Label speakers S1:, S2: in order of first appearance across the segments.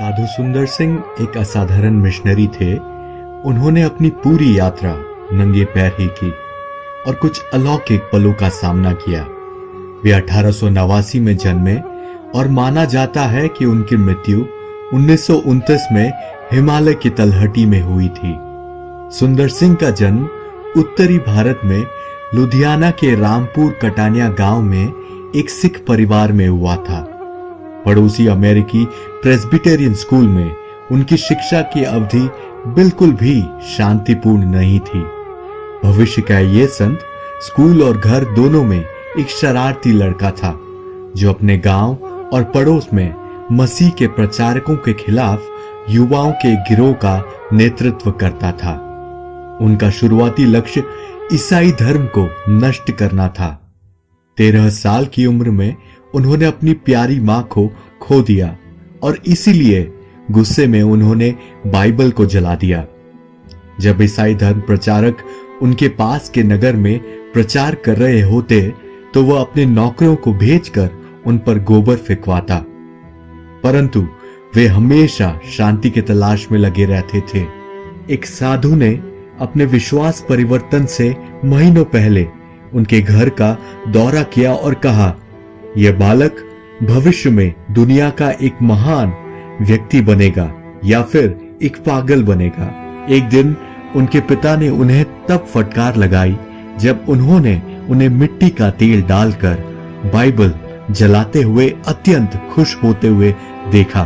S1: साधु सुंदर सिंह एक असाधारण मिशनरी थे। उन्होंने अपनी पूरी यात्रा नंगे पैर ही की और कुछ अलौकिक पलों का सामना किया। वे 1889 में जन्मे और माना जाता है कि उनकी मृत्यु 1929 में हिमालय की तलहटी में हुई थी। सुंदर सिंह का जन्म उत्तरी भारत में लुधियाना के रामपुर कटानिया गांव में एक सिख परिवार में हुआ था। पड़ोसी अमेरिकी प्रेस्बिटेरियन स्कूल में उनकी शिक्षा की अवधि बिल्कुल भी शांतिपूर्ण नहीं थी। भविष्य का ये संत स्कूल और घर दोनों में एक शरारती लड़का था, जो अपने गांव और पड़ोस में मसीह के प्रचारकों के खिलाफ युवाओं के गिरोह का नेतृत्व करता था। उनका शुरुआती लक्ष्य ईसाई धर्म को नष्ट करना था। 13 साल की उम्र में उन्होंने अपनी प्यारी मां को खो दिया और इसीलिए गुस्से में उन्होंने बाइबल को जला दिया। जब ईसाई धर्म प्रचारक उनके पास के नगर में प्रचार कर रहे होते तो वह अपने नौकरों को भेजकर उन पर गोबर फेंकवाता, परंतु वे हमेशा शांति की तलाश में लगे रहते थे। एक साधु ने अपने विश्वास परिवर्तन से महीनों पहले उनके घर का दौरा किया और कहा, यह बालक भविष्य में दुनिया का एक महान व्यक्ति बनेगा या फिर एक पागल बनेगा। एक दिन उनके पिता ने उन्हें तब फटकार लगाई जब उन्होंने उन्हें मिट्टी का तेल डालकर बाइबल जलाते हुए अत्यंत खुश होते हुए देखा।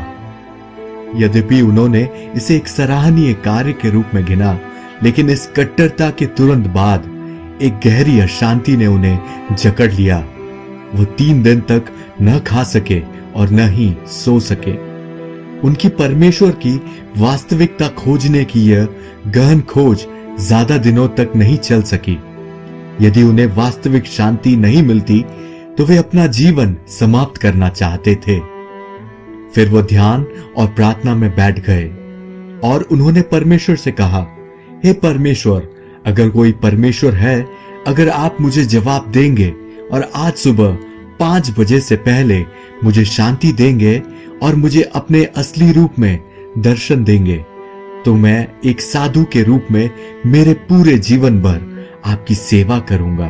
S1: यद्यपि उन्होंने इसे एक सराहनीय कार्य के रूप में गिना, लेकिन इस कट्टरता के तुरंत बाद एक गहरी अशांति ने उन्हें जकड़ लिया। वो 3 दिन तक न खा सके और न ही सो सके। उनकी परमेश्वर की वास्तविकता खोजने की यह गहन खोज ज्यादा दिनों तक नहीं चल सकी। यदि उन्हें वास्तविक शांति नहीं मिलती तो वे अपना जीवन समाप्त करना चाहते थे। फिर वो ध्यान और प्रार्थना में बैठ गए और उन्होंने परमेश्वर से कहा, हे परमेश्वर, अगर कोई परमेश्वर है, अगर आप मुझे जवाब देंगे और आज सुबह 5 बजे से पहले मुझे शांति देंगे और मुझे अपने असली रूप में दर्शन देंगे, तो मैं एक साधु के रूप में मेरे पूरे जीवन भर आपकी सेवा करूंगा।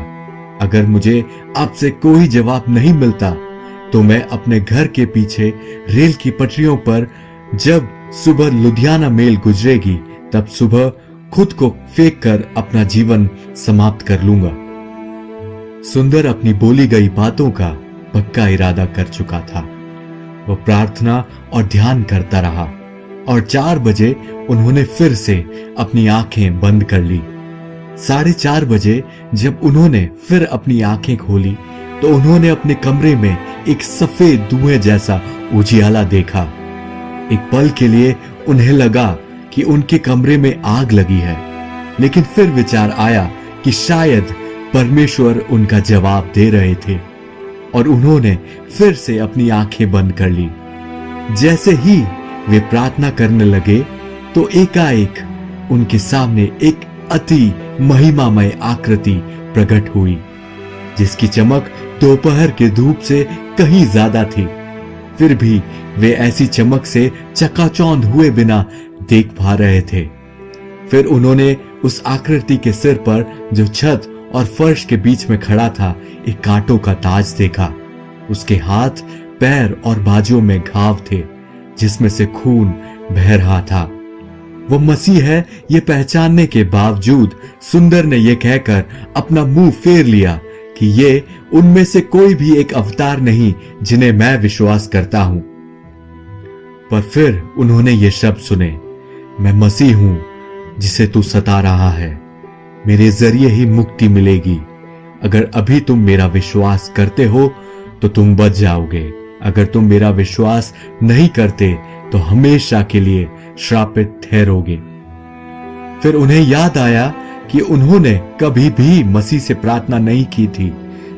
S1: अगर मुझे आपसे कोई जवाब नहीं मिलता तो मैं अपने घर के पीछे रेल की पटरियों पर जब सुबह लुधियाना मेल गुजरेगी तब सुबह खुद को फेंक कर अपना जीवन समाप्त कर लूंगा। सुंदर अपनी बोली गई बातों का पक्का इरादा कर चुका था। वो प्रार्थना और ध्यान करता रहा और 4 बजे उन्होंने फिर से अपनी आंखें बंद कर ली। 4:30 बजे जब उन्होंने फिर अपनी आंखें खोली तो उन्होंने अपने कमरे में एक सफेद धुएं जैसा उजियाला देखा। एक पल के लिए उन्हें लगा कि उनके कमरे में आग लगी है, लेकिन फिर विचार आया कि शायद परमेश्वर उनका जवाब दे रहे थे और उन्होंने फिर से अपनी आंखें बंद कर ली। जैसे ही वे प्रार्थना करने लगे तो एकाएक उनके सामने एक अति महिमामय आकृति प्रकट हुई, जिसकी चमक दोपहर के धूप से कहीं ज्यादा थी। फिर भी वे ऐसी चमक से चकाचौंध हुए बिना देख पा रहे थे। फिर उन्होंने उस आकृति के सिर पर जो छत और फर्श के बीच में खड़ा था एक कांटों का ताज देखा। उसके हाथ, पैर और बाजुओं में घाव थे जिसमें से खून बह रहा था। वो मसीह है ये पहचानने के बावजूद सुंदर ने यह कहकर अपना मुंह फेर लिया कि ये उनमें से कोई भी एक अवतार नहीं जिन्हें मैं विश्वास करता हूं। पर फिर उन्होंने ये शब्द सुने, मैं मसीह हूं जिसे तू सता रहा है, मेरे जरिए ही मुक्ति मिलेगी। अगर अभी तुम मेरा विश्वास करते हो तो तुम बच जाओगे, अगर तुम मेरा विश्वास नहीं करते तो हमेशा के लिए श्रापित ठहरोगे। फिर उन्हें याद आया कि उन्होंने कभी भी मसीह से प्रार्थना नहीं की थी,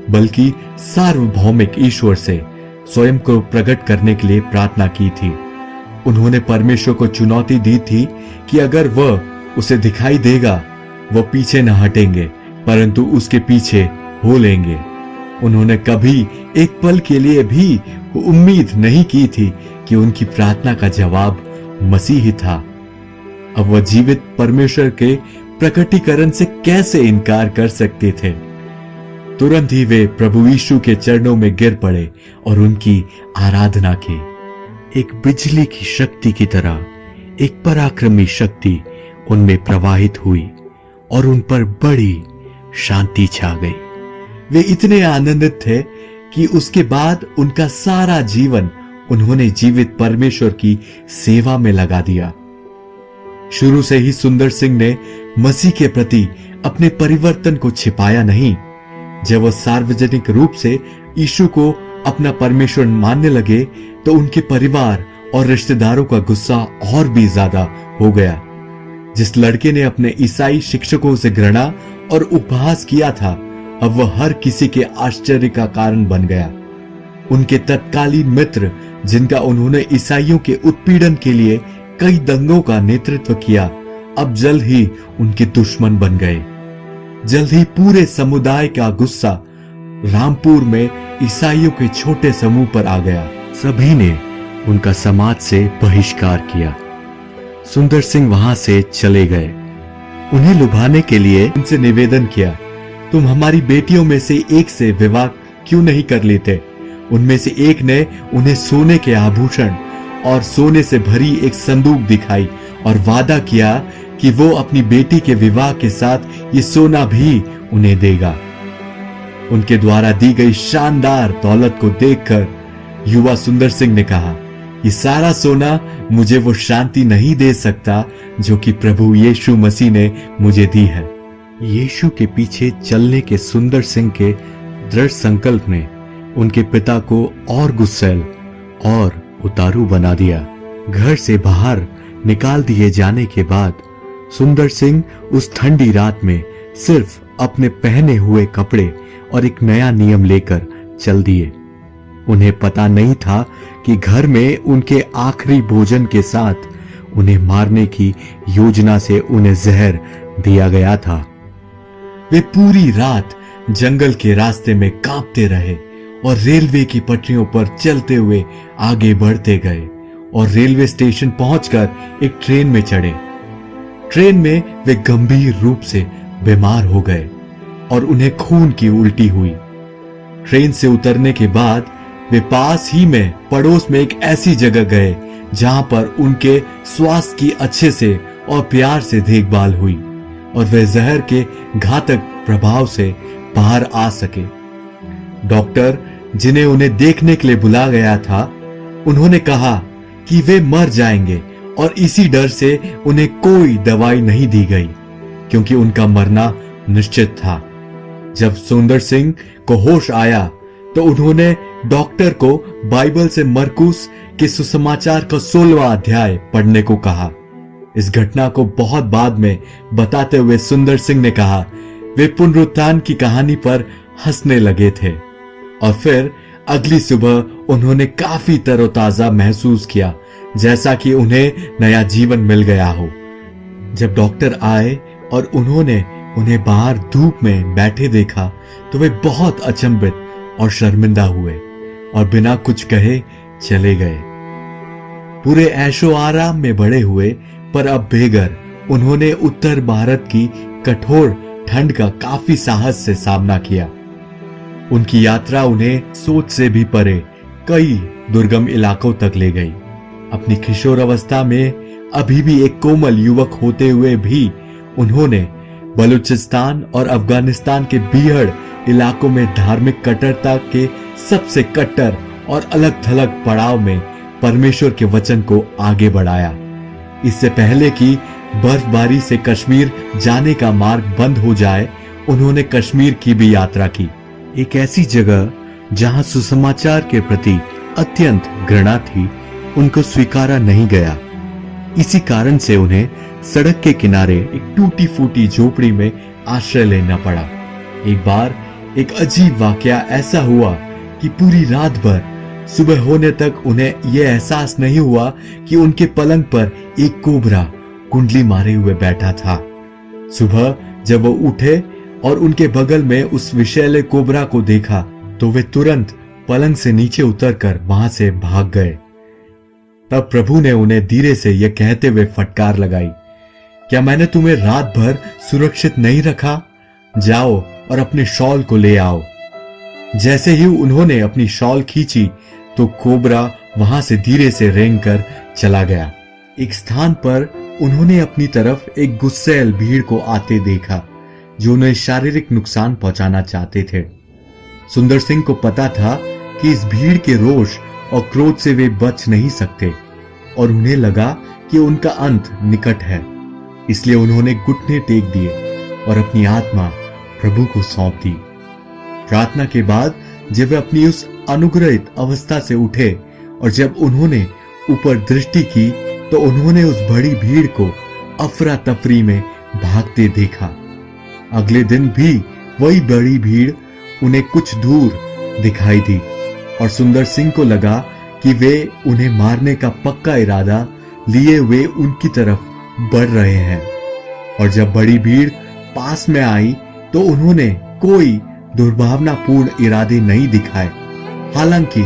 S1: बल्कि सार्वभौमिक ईश्वर से स्वयं को प्रकट करने के लिए प्रार्थना की थी। उन्होंने परमेश्वर को चुनौती दी थी कि अगर वह उसे दिखाई देगा वह पीछे न हटेंगे परंतु उसके पीछे हो लेंगे। उन्होंने कभी एक पल के लिए भी उम्मीद नहीं की थी कि उनकी प्रार्थना का जवाब मसीह ही था। अब वह जीवित परमेश्वर के प्रकटीकरण से कैसे इनकार कर सकते थे। तुरंत ही वे प्रभु यीशु के चरणों में गिर पड़े और उनकी आराधना की। एक बिजली की शक्ति की तरह एक पराक्रमी शक्ति उनमें प्रवाहित हुई और उन पर बड़ी शांति छा गई। वे इतने आनंदित थे कि उसके बाद उनका सारा जीवन उन्होंने जीवित परमेश्वर की सेवा में लगा दिया। शुरू से ही सुंदर सिंह ने मसीह के प्रति अपने परिवर्तन को छिपाया नहीं। जब वह सार्वजनिक रूप से यीशु को अपना परमेश्वर मानने लगे तो उनके परिवार और रिश्तेदारों का गुस्सा और भी ज्यादा हो गया। जिस लड़के ने अपने ईसाई शिक्षकों से घृणा और उपहास किया था, अब वह हर किसी के आश्चर्य का कारण बन गया। उनके तत्कालीन मित्र, जिनका उन्होंने ईसाइयों के उत्पीड़न के लिए कई दंगों का नेतृत्व किया, अब जल्द ही उनके दुश्मन बन गए। जल्द ही पूरे समुदाय का गुस्सा रामपुर में ईसाइयों के छोटे समूह पर आ गया। सभी ने उनका समाज से बहिष्कार किया। सुंदर सिंह वहां से चले गए। उन्हें लुभाने के लिए उनसे निवेदन किया, तुम हमारी बेटियों में से एक से विवाह क्यों नहीं कर लेते। उनमें से एक ने उन्हें सोने के आभूषण और सोने से भरी एक संदूक दिखाई और वादा किया कि वो अपनी बेटी के विवाह के साथ ये सोना भी उन्हें देगा। उनके द्वारा दी गई शानदार दौलत को देखकर युवा सुंदर सिंह ने कहा, ये सारा सोना मुझे वो शांति नहीं दे सकता जो कि प्रभु यीशु मसीह ने मुझे दी है। यीशु के पीछे चलने के सुंदर सिंह के दृढ़ संकल्प ने उनके पिता को और गुस्सैल और उतारू बना दिया। घर से बाहर निकाल दिए जाने के बाद सुंदर सिंह उस ठंडी रात में सिर्फ अपने पहने हुए कपड़े और एक नया नियम लेकर चल दिए। उन्हें पता नहीं था कि घर में उनके आखिरी भोजन के साथ उन्हें मारने की योजना से उन्हें जहर दिया गया था। वे पूरी रात जंगल के रास्ते में कांपते रहे और रेलवे की पटरियों पर चलते हुए आगे बढ़ते गए और रेलवे स्टेशन पहुंचकर एक ट्रेन में चढ़े। ट्रेन में वे गंभीर रूप से बीमार हो गए और उन्हें खून की उल्टी हुई। ट्रेन से उतरने के बाद वे पास ही में पड़ोस में एक ऐसी जगह गए जहां पर उनके स्वास्थ्य की अच्छे से और प्यार से देखभाल हुई और वे जहर के घातक प्रभाव से बाहर आ सके। डॉक्टर, जिन्हें उन्हें देखने के लिए बुला गया था, उन्होंने कहा कि वे मर जाएंगे और इसी डर से उन्हें कोई दवाई नहीं दी गई क्योंकि उनका मरना निश्चित था। जब सुंदर सिंह को होश आया तो उन्होंने डॉक्टर को बाइबल से मरकुस के सुसमाचार का 16वां अध्याय पढ़ने को कहा। इस घटना को बहुत बाद में बताते हुए सुंदर सिंह ने कहा, वे पुनरुत्थान की कहानी पर हंसने लगे थे और फिर अगली सुबह उन्होंने काफी तरोताजा महसूस किया, जैसा कि उन्हें नया जीवन मिल गया हो। जब डॉक्टर आए और उन्होंने उन्हें बाहर धूप में बैठे देखा तो वे बहुत अचंभित और शर्मिंदा हुए और बिना कुछ कहे चले गए। पूरे ऐशो आराम में बड़े हुए पर अब बेघर उन्होंने उत्तर भारत की कठोर ठंड का काफी साहस से सामना किया। उनकी यात्रा उन्हें सोच से भी परे कई दुर्गम इलाकों तक ले गई। अपनी किशोर अवस्था में अभी भी एक कोमल युवक होते हुए भी उन्होंने बलूचिस्तान और अफगानिस्तान के बीहड़ इलाकों में धार्मिक कट्टरता के सबसे कट्टर और अलग थलग पड़ाव में परमेश्वर के वचन को आगे बढ़ाया। इससे पहले कि बर्फबारी से कश्मीर जाने का मार्ग बंद हो जाए, उन्होंने कश्मीर की भी यात्रा की, एक ऐसी जगह जहां सुसमाचार के प्रति अत्यंत घृणा थी, उनको स्वीकारा नहीं गया। इसी कारण से उन्हें सड़क के किनारे एक टूटी फूटी झोपड़ी में आश्रय लेना पड़ा। एक बार एक अजीब वाकया ऐसा हुआ कि पूरी रात भर सुबह होने तक उन्हें यह एहसास नहीं हुआ कि उनके पलंग पर एक कोबरा कुंडली मारे हुए बैठा था। सुबह जब वो उठे और उनके बगल में उस विषैले कोबरा को देखा तो वे तुरंत पलंग से नीचे उतरकर वहां से भाग गए। तब प्रभु ने उन्हें धीरे से यह कहते हुए फटकार लगाई, क्या मैंने तुम्हें रात भर सुरक्षित नहीं रखा? जाओ और अपने शॉल को ले आओ। जैसे ही उन्होंने अपनी शॉल खींची तो कोबरा वहां से धीरे से रेंग कर चला गया। एक स्थान पर उन्होंने अपनी तरफ एक गुस्सैल भीड़ को आते देखा जो उन्हें शारीरिक नुकसान पहुंचाना चाहते थे। सुंदर सिंह को पता था कि इस भीड़ के रोष और क्रोध से वे बच नहीं सकते और उन्हें लगा कि उनका अंत निकट है। इसलिए उन्होंने घुटने टेक दिए और अपनी आत्मा प्रभु को सौंप दी। प्रार्थना के बाद जब वे अपनी उस अनुग्रहित अवस्था से उठे और जब उन्होंने ऊपर दृष्टि की तो उन्होंने उस बड़ी भीड़ को अफरा तफरी में भागते देखा। अगले दिन भी वही बड़ी भीड़ उन्हें कुछ दूर दिखाई दी और सुंदर सिंह को लगा कि वे उन्हें मारने का पक्का इरादा लिए हुए उनकी तरफ बढ़ रहे हैं। और जब बड़ी भीड़ पास में आई तो उन्होंने कोई दुर्भावनापूर्ण इरादे नहीं दिखाए। हालांकि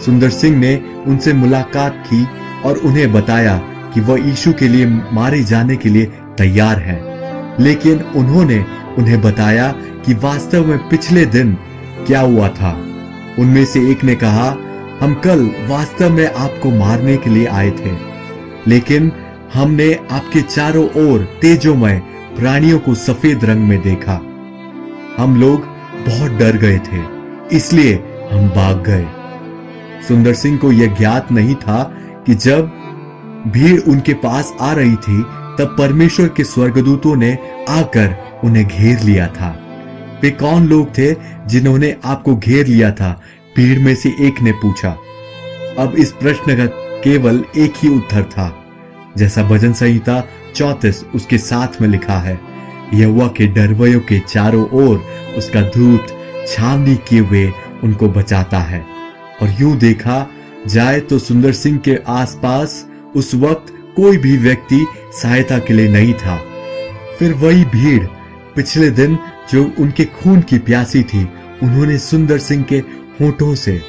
S1: सुंदर सिंह ने उनसे मुलाकात की और उन्हें बताया कि वह यीशु के लिए मारे जाने के लिए तैयार हैं। लेकिन उन्होंने उन्हें बताया कि वास्तव में पिछले दिन क्या हुआ था। उनमें से एक ने कहा, हम कल वास्तव में आपको मारने के लिए आए थे, लेकिन हमने आपके चारों ओर तेजोमय प्राणियों को सफेद रंग में देखा। हम लोग बहुत डर गए थे, इसलिए हम भाग गए। सुंदर सिंह को यह ज्ञात नहीं था कि जब भीड़ उनके पास आ रही थी तब परमेश्वर के स्वर्गदूतों ने आकर उन्हें घेर लिया था। वे कौन लोग थे जिन्होंने आपको घेर लिया था? भीड़ में से एक ने पूछा। अब इस प्रश्न का केवल एक ही उत्तर था, जैसा भजन संहिता 34 उसके साथ में लिखा है, यहोवा के डरवयों के चारों ओर उसका दूत छावनी किए हुए उनको बचाता है। और यूं देखा जाए तो सुंदर सिंह के आसपास उस वक्त कोई भी व्यक्ति सहायता के लिए नहीं था। फिर वही भीड़ पिछले दिन जो उनके खून की प्यासी थी, उन्होंने सुंदर सिंह के होठों से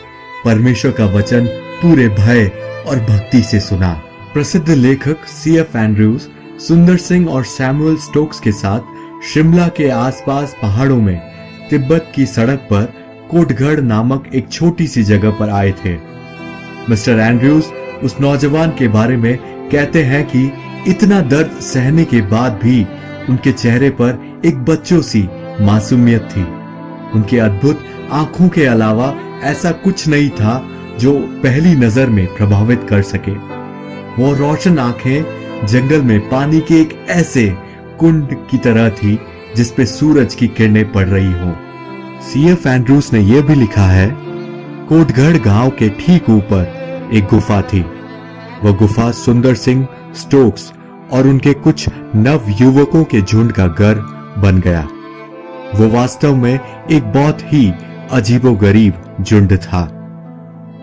S1: परमेश्वर का वचन पूरे भय और भक्ति से सुना। प्रसिद्ध लेखक C.F. एंड्रयूज सुंदर सिंह और सैमुअल स्टोक्स के साथ शिमला के आसपास पहाड़ों में तिब्बत की सड़क पर कोटगढ़ नामक एक छोटी सी जगह पर आए थे। मिस्टर एंड्रयूज उस नौजवान के बारे में कहते हैं कि इतना दर्द सहने के बाद भी उनके चेहरे पर एक बच्चों सी मासूमियत थी। उनके अद्भुत आंखों के अलावा ऐसा कुछ नहीं था जो पहली नजर में प्रभावित कर सके। वो रोशन आंखें जंगल में पानी के एक ऐसे कुंड की तरह थी जिस पे सूरज की किरणें पड़ रही हो। C.F. एंड्रयूज ने यह भी लिखा है, कोटगढ़ गांव के ठीक ऊपर एक गुफा थी। वह गुफा सुंदर सिंह, स्टोक्स और उनके कुछ नव युवकों के झुंड का घर बन गया। वो वास्तव में एक बहुत ही अजीबोगरीब झुंड था।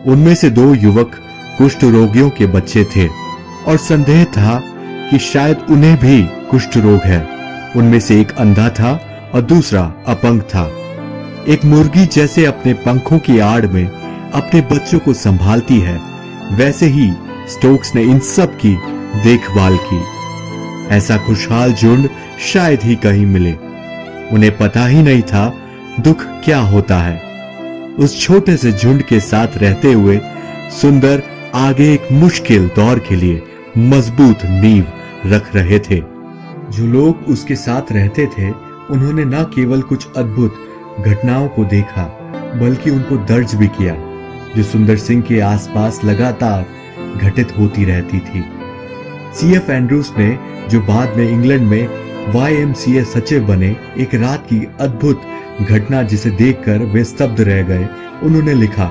S1: उनमें से 2 युवक कुष्ठ रोगियों के बच्चे थे और संदेह था कि शायद उन्हें भी कुष्ठ रोग है। उनमें से एक अंधा था और दूसरा अपंग था। एक मुर्गी जैसे अपने पंखों की आड़ में अपने बच्चों को संभालती है, वैसे ही स्टोक्स ने इन सब की देखभाल की। ऐसा खुशहाल झुंड शायद ही कहीं मिले। उन्हें पता ही नहीं था दुख क्या होता है। उस छोटे से झुंड के साथ रहते हुए सुंदर आगे एक मुश्किल दौर के लिए मजबूत नींव रख रहे थे। जो लोग उसके साथ रहते थे उन्होंने न केवल कुछ अद्भुत घटनाओं को देखा बल्कि उनको दर्ज भी किया, जो सुंदर सिंह के आसपास लगातार घटित होती रहती थी। C.F. एंड्रयूज ने, जो बाद में इंग्लैंड में YMCA सचिव बने, एक रात की अद्भुत घटना जिसे देखकर वे स्तब्ध रह गए, उन्होंने लिखा,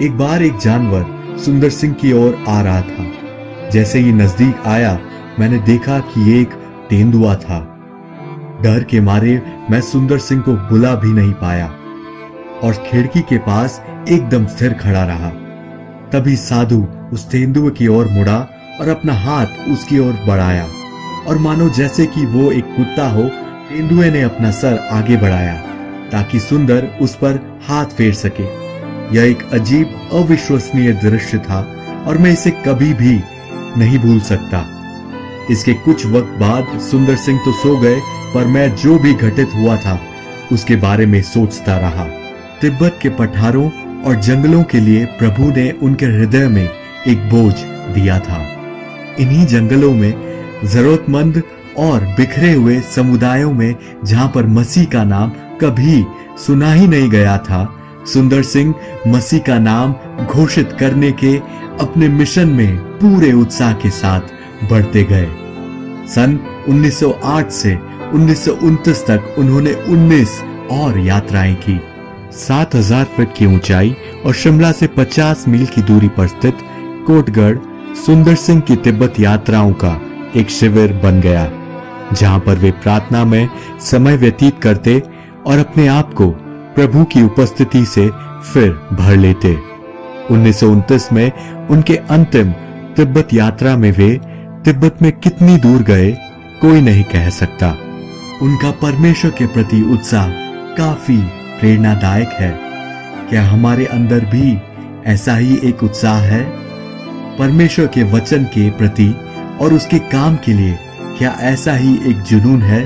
S1: एक बार एक जानवर सुंदर सिंह की ओर आ रहा था। जैसे ही नजदीक आया मैंने देखा कि ये एक तेंदुआ था। डर के मारे मैं सुंदर सिंह को बुला भी नहीं पाया और खिड़की के पास एकदम स्थिर खड़ा रहा। तभी साधु उस तेंदुए की ओर मुड़ा और अपना हाथ उसकी ओर बढ़ाया और मानो जैसे कि वो एक कुत्ता हो, तेंदुए ने अपना सर आगे बढ़ाया ताकि सुंदर उस पर हाथ फेर सके। यह एक अजीब अविश्वसनीय दृश्य था और मैं इसे कभी भी नहीं भूल सकता। इसके कुछ वक्त बाद सुंदर सिंह तो सो गए, पर मैं जो भी घटित हुआ था उसके बारे में सोचता रहा। तिब्बत के पठारों और जंगलों के लिए प्रभु ने उनके हृदय में एक बोझ दिया था। इन्हीं जंगलों में जरूरतमंद और बिखरे हुए समुदायों में, जहां पर मसीह का नाम कभी सुना ही नहीं गया था, सुंदर सिंह मसीह का नाम घोषित करने के अपने मिशन में पूरे उत्साह के साथ बढ़ते गए। सन 1908 से 1929 तक उन्होंने 19 और यात्राएं की। 7000 फीट की ऊंचाई और शिमला से 50 मील की दूरी पर स्थित कोटगढ़ सुंदर सिंह की तिब्बत यात्राओं का एक शिविर बन गया, जहां पर वे प्रार्थना में समय व्यतीत करते और अपने आप को प्रभु की उपस्थिति से फिर भर लेते। 1929 में उनके अंतिम तिब्बत यात्रा में वे तिब्बत में कितनी दूर गए कोई नहीं कह सकता। उनका परमेश्वर के प्रति उत्साह काफी प्रेरणादायक है। क्या हमारे अंदर भी ऐसा ही एक उत्साह है परमेश्वर के वचन के प्रति और उसके काम के लिए? क्या ऐसा ही एक जुनून है?